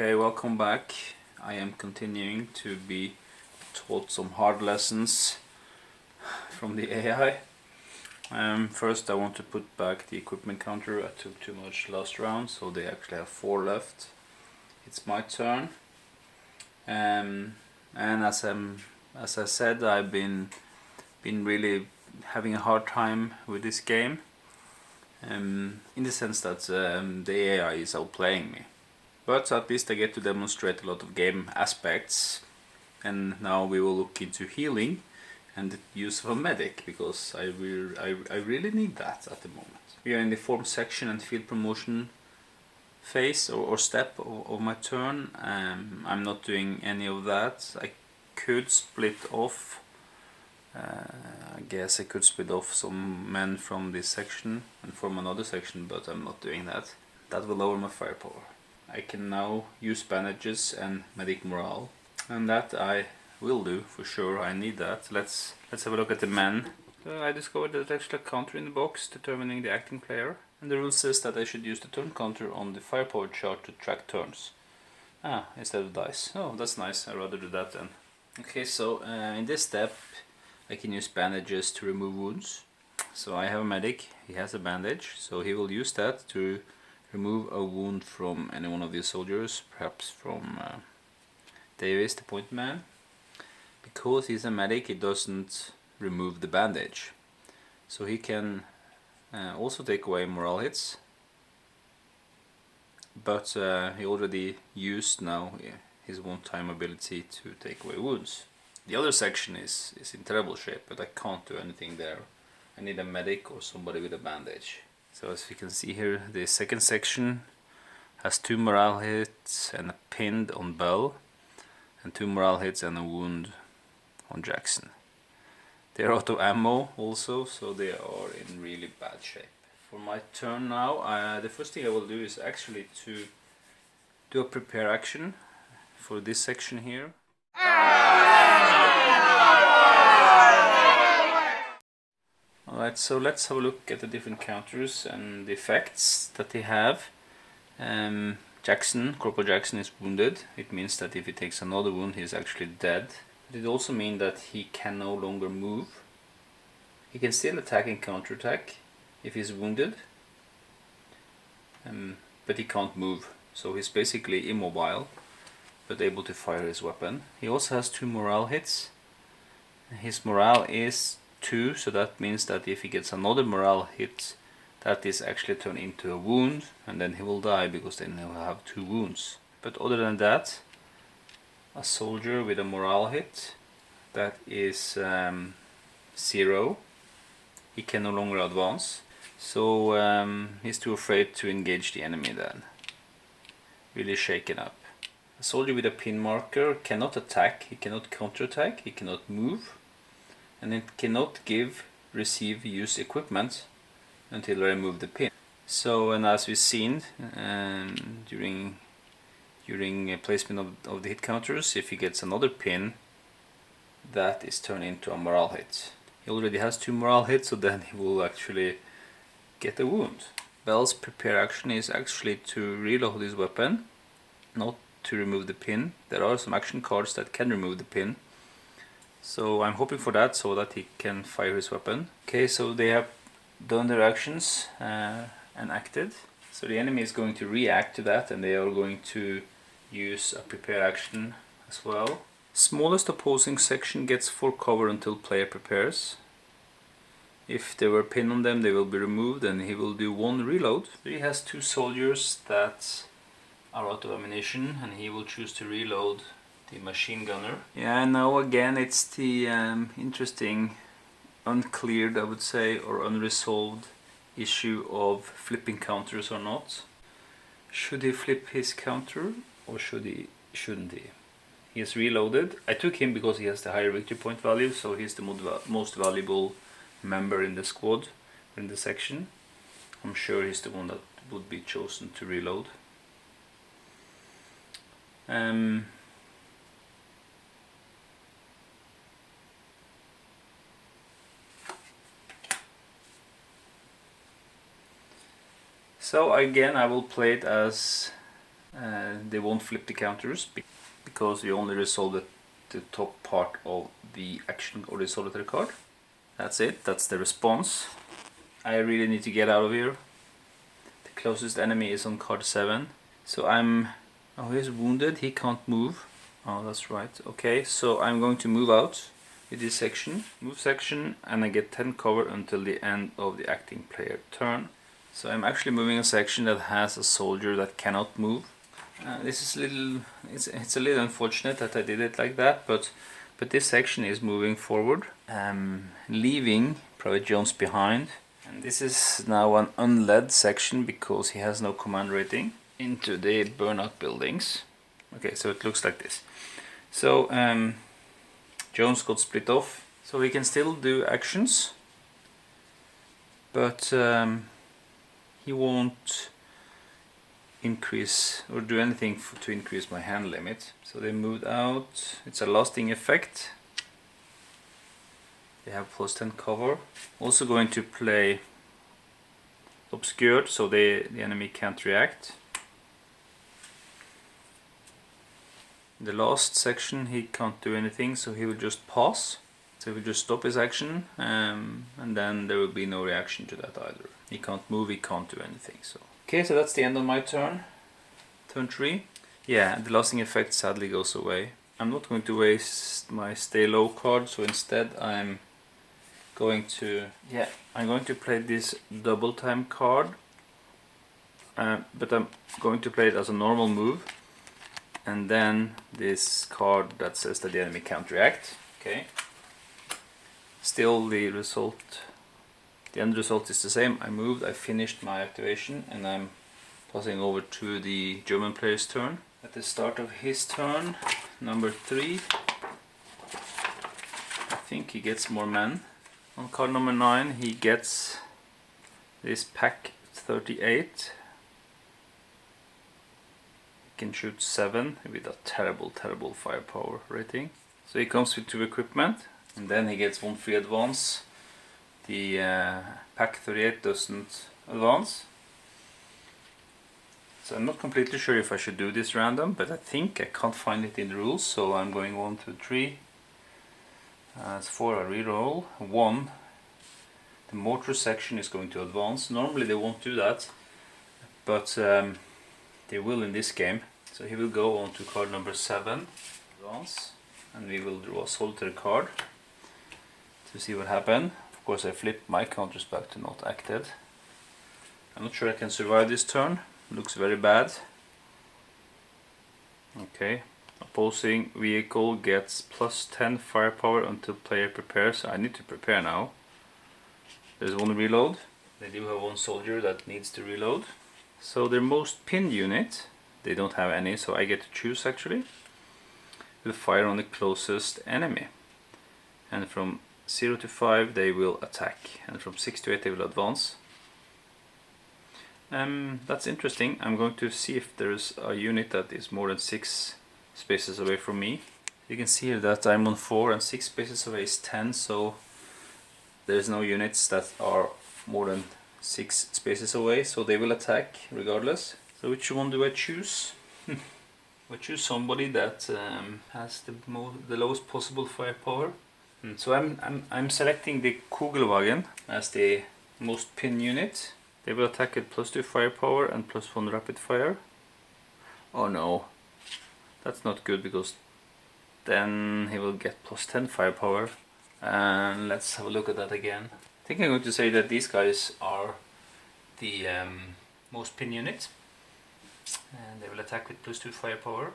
Okay, welcome back. I am continuing to be taught some hard lessons from the AI. First I want to put back the equipment counter. I took too much last round, so they actually have 4 left. It's my turn. And as I said, I've been really having a hard time with this game. In the sense that the AI is outplaying me. But at least I get to demonstrate a lot of game aspects, and now we will look into healing and the use of a medic, because I really need that at the moment. We are in the form section and field promotion phase or step of my turn. I'm not doing any of that. I could split off, I guess I could split off some men from this section and form another section, but I'm not doing that. That will lower my firepower. I can now use bandages and medic morale, and that I will do for sure. I need that. Let's have a look at the men. I discovered that there's actually a counter in the box determining the acting player, and the rule says that I should use the turn counter on the firepower chart to track turns. Instead of dice. Oh, that's nice. I'd rather do that then. Okay, so in this step I can use bandages to remove wounds. So I have a medic, he has a bandage, so he will use that to remove a wound from any one of these soldiers, perhaps from Davis, the point man. Because he's a medic, he doesn't remove the bandage. So he can also take away morale hits. But he already used now his one-time ability to take away wounds. The other section is in terrible shape, but I can't do anything there. I need a medic or somebody with a bandage. So as you can see here, the second section has 2 morale hits and a pinned on Bell, and 2 morale hits and a wound on Jackson. They are out of ammo also, so they are in really bad shape. For my turn now, the first thing I will do is actually to do a prepare action for this section here. Alright, so let's have a look at the different counters and the effects that they have. Corporal Jackson is wounded. It means that if he takes another wound, he is actually dead. But it also means that he can no longer move. He can still attack and counterattack if he's wounded, but he can't move. So he's basically immobile, but able to fire his weapon. He also has 2 morale hits. His morale is 2, so that means that if he gets another morale hit, that is actually turned into a wound, and then he will die, because then he will have 2 wounds. But other than that, a soldier with a morale hit, that is 0. He can no longer advance, so he's too afraid to engage the enemy then. Really shaken up. A soldier with a pin marker cannot attack, he cannot counterattack, he cannot move, and it cannot give, receive, use equipment until I remove the pin. So, and as we've seen during placement of the hit counters, if he gets another pin, that is turned into a morale hit. He already has 2 morale hits, so then he will actually get a wound. Bell's prepare action is actually to reload his weapon, not to remove the pin. There are some action cards that can remove the pin, so I'm hoping for that, so that he can fire his weapon. Okay, so they have done their actions and acted. So the enemy is going to react to that, and they are going to use a prepare action as well. Smallest opposing section gets full cover until player prepares. If there were a pin on them, they will be removed, and he will do 1 reload. He has 2 soldiers that are out of ammunition, and he will choose to reload the machine gunner. Yeah, now again it's the interesting, uncleared, I would say, or unresolved issue of flipping counters or not. Should he flip his counter, or shouldn't he? He is reloaded. I took him because he has the higher victory point value, so he's the most valuable member in the squad, in the section. I'm sure he's the one that would be chosen to reload. So again, I will play it as they won't flip the counters because you only resolve the top part of the action or the solitary card. That's it, that's the response. I really need to get out of here. The closest enemy is on card 7. So oh, he's wounded, he can't move. Oh, that's right. Okay, so I'm going to move out with this section. Move section, and I get 10 cover until the end of the acting player turn. So I'm actually moving a section that has a soldier that cannot move. This is it's a little unfortunate that I did it like that, but this section is moving forward, leaving Private Jones behind. And this is now an unled section because he has no command rating into the burnout buildings. Okay, so it looks like this. So Jones got split off, so he can still do actions, but he won't increase or do anything to increase my hand limit. So they moved out. It's a lasting effect. They have plus 10 cover. Also going to play obscured, so the enemy can't react. The last section he can't do anything, so he will just pass. So he will just stop his action, and then there will be no reaction to that either. He can't move, he can't do anything. So okay, so that's the end of my turn. Turn 3. Yeah, the lasting effect sadly goes away. I'm not going to waste my stay low card, so instead I'm going to play this double time card, but I'm going to play it as a normal move, and then this card that says that the enemy can't react. Okay. Still the end result is the same. I moved, I finished my activation, and I'm passing over to the German player's turn. At the start of his turn, number 3, I think he gets more men. On card number 9 he gets this pack 38. He can shoot 7 with a terrible firepower rating. So he comes with 2 equipment, and then he gets 1 free advance. The pack 38 doesn't advance. So I'm not completely sure if I should do this random, but I think I can't find it in the rules, so I'm going 1, 2, 3. It's 4, I reroll. 1. The mortar section is going to advance. Normally they won't do that, but they will in this game. So he will go on to card number 7, advance, and we will draw a solitary card to see what happened. Of course I flipped my counters back to not acted. I'm not sure I can survive this turn. Looks very bad. Okay. Opposing vehicle gets plus 10 firepower until player prepares. I need to prepare now. There's 1 reload. They do have 1 soldier that needs to reload. So their most pinned unit, they don't have any, so I get to choose actually. Will fire on the closest enemy. And from 0 to 5 they will attack. And from 6 to 8 they will advance. That's interesting. I'm going to see if there's a unit that is more than 6 spaces away from me. You can see here that I'm on 4 and 6 spaces away is 10, so there's no units that are more than 6 spaces away, so they will attack regardless. So which one do I choose? I choose somebody that has the lowest possible firepower. So I'm selecting the Kugelwagen as the most pinned unit. They will attack at plus 2 firepower and plus 1 rapid fire. Oh no, that's not good, because then he will get plus 10 firepower. And let's have a look at that again. I think I'm going to say that these guys are the most pinned unit. And they will attack with plus 2 firepower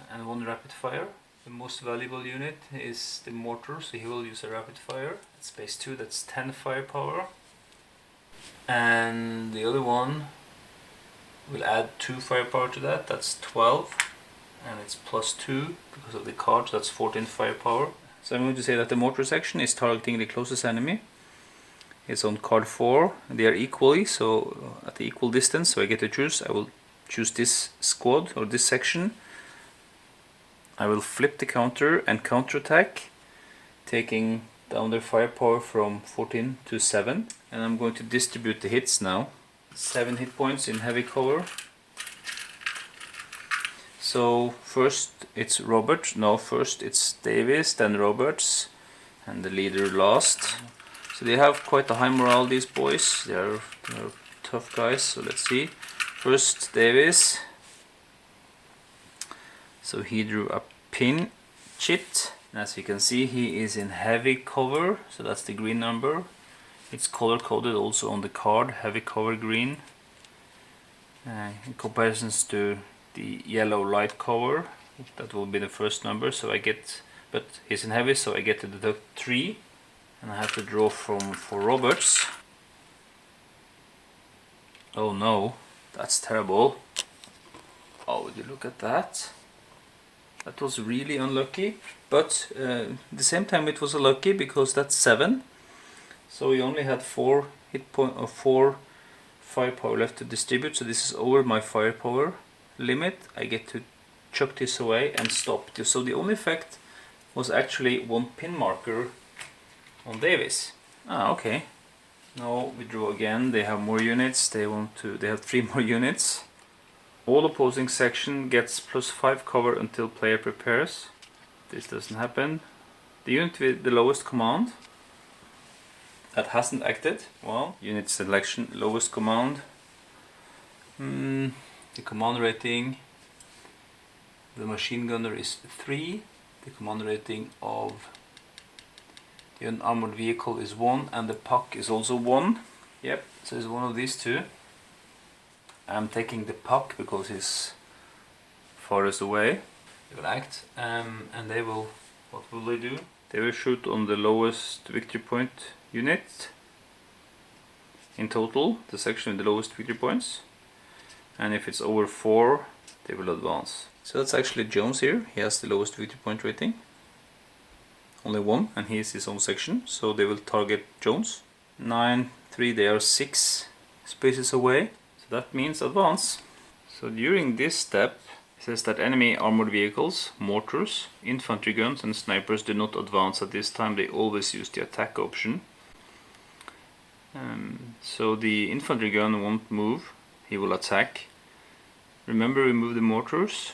and 1 rapid fire. The most valuable unit is the mortar, so he will use a rapid fire. At space 2, that's 10 firepower. And the other one will add 2 firepower to that, that's 12. And it's plus 2 because of the card, so that's 14 firepower. So I'm going to say that the mortar section is targeting the closest enemy. It's on card 4. They are equally, so at the equal distance, so I get to choose. I will choose this squad or this section. I will flip the counter and counterattack, taking down their firepower from 14 to 7. And I'm going to distribute the hits now. 7 hit points in heavy cover. So first it's first it's Davis, then Roberts, and the leader last. So they have quite a high morale, these boys. They're tough guys. So let's see. First Davis. So he drew a pin chit. As you can see, he is in heavy cover, so that's the green number. It's color coded also on the card, heavy cover green. In comparisons to the yellow light cover, that will be the first number. So I get, but he's in heavy, so I get to deduct 3, and I have to draw for Roberts. Oh no, that's terrible. Oh, would you look at that? That was really unlucky, but at the same time it was unlucky because that's 7. So we only had 4 hit point or 4 firepower left to distribute. So this is over my firepower limit. I get to chuck this away and stop. So the only effect was actually 1 pin marker on Davis. Ah, okay. Now we draw again. They have more units. They have 3 more units. All opposing section gets +5 cover until player prepares. This doesn't happen. The unit with the lowest command that hasn't acted. Well, unit selection, lowest command. The command rating, the machine gunner is 3. The command rating of the unarmored vehicle is 1, and the puck is also 1. Yep, so it's one of these two. I'm taking the puck because he's farthest away. They will act, and they will, what will they do? They will shoot on the lowest victory point unit in total, the section with the lowest victory points. And if it's over 4, they will advance. So that's actually Jones here. He has the lowest victory point rating. Only 1, and he is his own section, so they will target Jones. 9, 3, they are 6 spaces away. So that means advance. So during this step, it says that enemy armored vehicles, mortars, infantry guns and snipers do not advance at this time. They always use the attack option. So the infantry gun won't move, he will attack. Remember, we moved the mortars.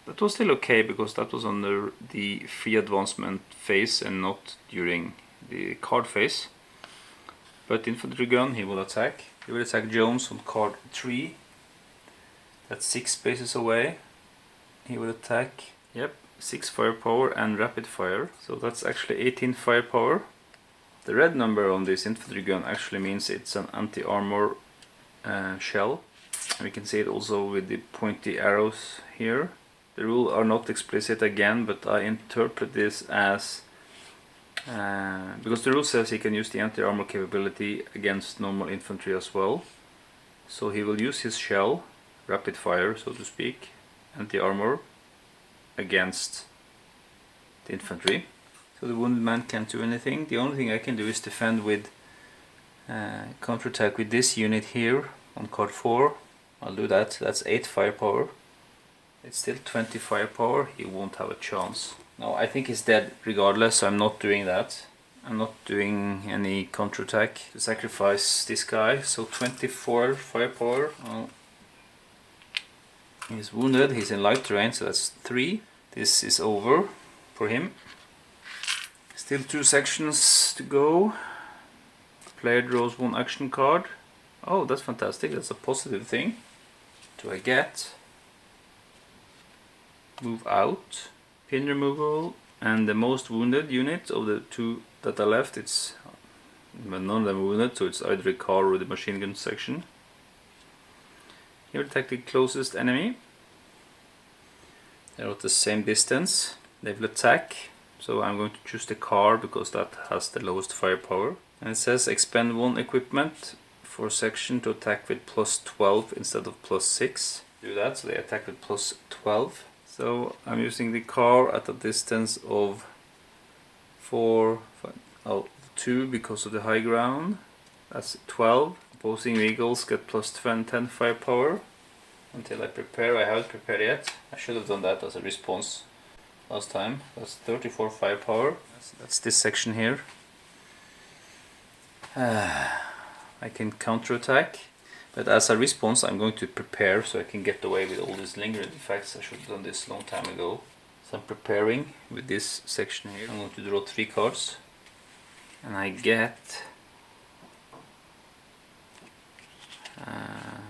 That was still okay because that was under the free advancement phase and not during the card phase. But infantry gun, he will attack. He will attack Jones on card 3. That's 6 spaces away. He will attack, yep, 6 firepower and rapid fire. So that's actually 18 firepower. The red number on this infantry gun actually means it's an anti-armor shell. And we can see it also with the pointy arrows here. The rules are not explicit again, but I interpret this as because the rule says he can use the anti-armor capability against normal infantry as well. So he will use his shell, rapid fire so to speak, anti-armor against the infantry. So the wounded man can't do anything. The only thing I can do is defend with counterattack with this unit here on card 4. I'll do that. That's 8 firepower. It's still 20 firepower. He won't have a chance. No, I think he's dead regardless, so I'm not doing that. I'm not doing any counterattack to sacrifice this guy. So 24 firepower. Oh. He's wounded. He's in light terrain, so that's 3. This is over for him. Still 2 sections to go. Player draws 1 action card. Oh, that's fantastic. That's a positive thing. Do I get move out, pin removal, and the most wounded unit of the 2 that are left? It's none of them are wounded, so it's either a car or the machine gun section. Here attack the closest enemy. They're at the same distance. They will attack. So I'm going to choose the car because that has the lowest firepower. And it says expend 1 equipment for section to attack with +12 instead of +6. Do that, so they attack with +12. So I'm using the car at a distance of 2 because of the high ground. That's 12. Opposing vehicles get +10 firepower. Until I prepare, I haven't prepared yet. I should have done that as a response last time. That's 34 firepower. That's this section here. I can counterattack, But as a response, I'm going to prepare so I can get away with all these lingering effects. I should have done this a long time ago. So I'm preparing with this section here. I'm going to draw 3 cards. And I get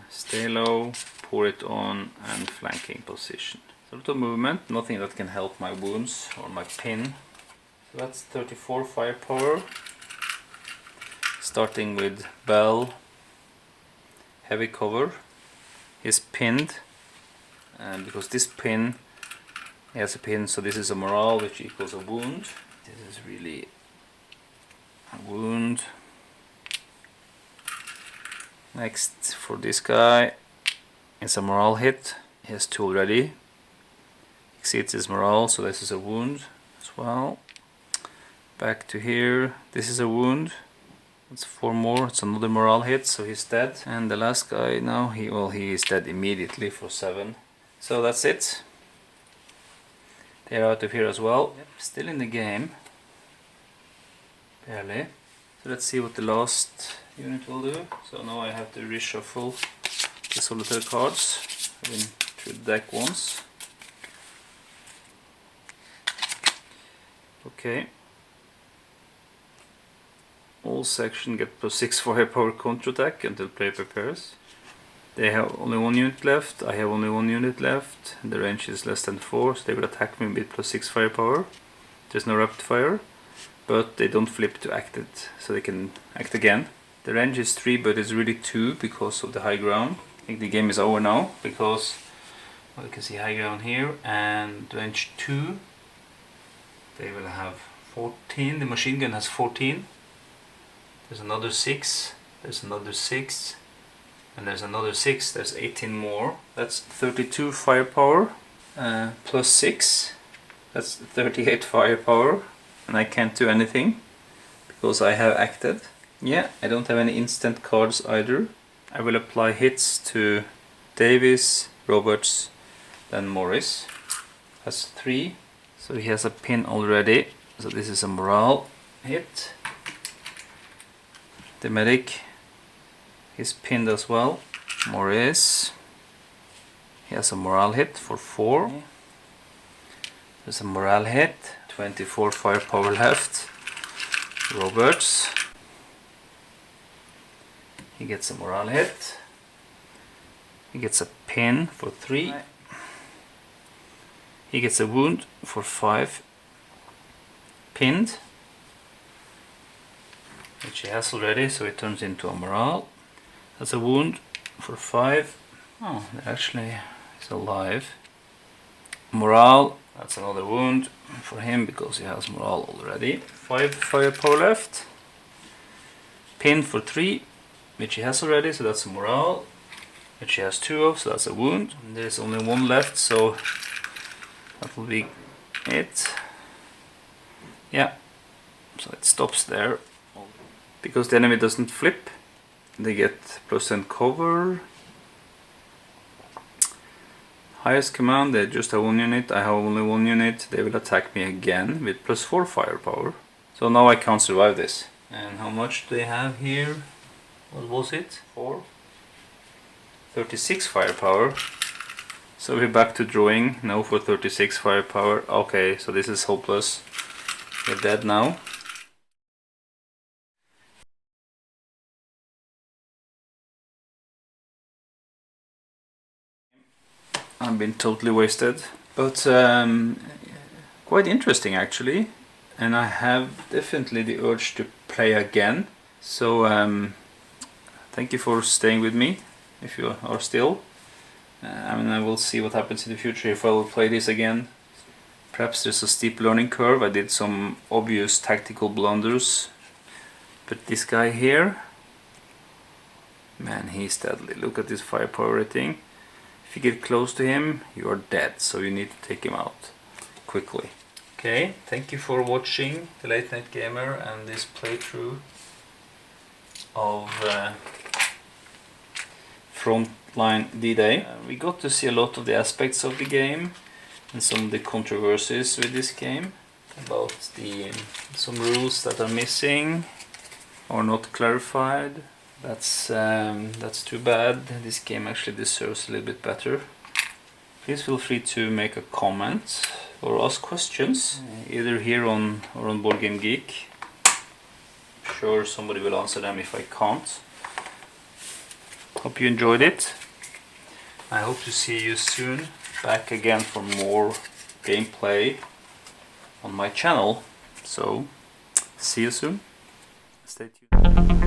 stay low, pour it on, and flanking position. So a little movement, nothing that can help my wounds or my pin. So that's 34 firepower. Starting with Bell, heavy cover. He's pinned, and because this pin, he has a pin, so this is a morale which equals a wound. This is really a wound. Next, for this guy, it's a morale hit. He has 2 already. Exceeds his morale, so this is a wound as well. Back to here, this is a wound. It's 4 more, it's another morale hit, so he's dead. And the last guy now, he is dead immediately for 7. So that's it. They're out of here as well. Yep, still in the game. Barely. So let's see what the last unit will do. So now I have to reshuffle the solitaire cards. I've been through the deck once. Okay. All section get +6 firepower counterattack until player prepares. They have only 1 unit left, I have only 1 unit left. The range is less than 4, so they will attack me with +6 firepower. There's no rapid fire, but they don't flip to act it, so they can act again. The range is 3, but it's really 2 because of the high ground. I think the game is over now, because well, you can see high ground here, and range 2, they will have 14. The machine gun has 14. There's another 6, there's another 6, and there's another 6, there's 18 more. That's 32 firepower, plus 6, that's 38 firepower, and I can't do anything because I have acted. Yeah, I don't have any instant cards either. I will apply hits to Davis, Roberts, then Morris. Has 3, so he has a pin already, so this is a morale hit. The medic is pinned as well. Morris, he has a morale hit for 4. There's a morale hit, 24 firepower left. Roberts, he gets a morale hit. He gets a pin for 3. He gets a wound for 5. Pinned, which he has already, so it turns into a morale. That's a wound for 5. Oh, that actually is alive. Morale, that's another wound for him because he has morale already. 5 firepower left. Pin for 3, which he has already, so that's a morale, which he has 2 of, so that's a wound. And there's only 1 left, so that will be it. Yeah, so it stops there. Because the enemy doesn't flip, they get +10 cover. Highest command, they just have 1 unit, I have only 1 unit. They will attack me again with +4 firepower. So now I can't survive this. And how much do they have here? What was it? 4? 36 firepower. So we're back to drawing now for 36 firepower. Okay, so this is hopeless. We're dead now. I've been totally wasted, but quite interesting actually, and I have definitely the urge to play again. So thank you for staying with me, if you are still. I mean, I will see what happens in the future if I will play this again. Perhaps there's a steep learning curve. I did some obvious tactical blunders, but this guy here, man, he's deadly. Look at this firepower rating. If you get close to him, you are dead, so you need to take him out quickly. Okay, thank you for watching the Late Night Gamer and this playthrough of Frontline D-Day. We got to see a lot of the aspects of the game and some of the controversies with this game about some rules that are missing or not clarified. That's too bad. This game actually deserves a little bit better. Please feel free to make a comment or ask questions, either here on or on Board Game Geek. I'm sure somebody will answer them if I can't. Hope you enjoyed it. I hope to see you soon back again for more gameplay on my channel. So, see you soon. Stay tuned.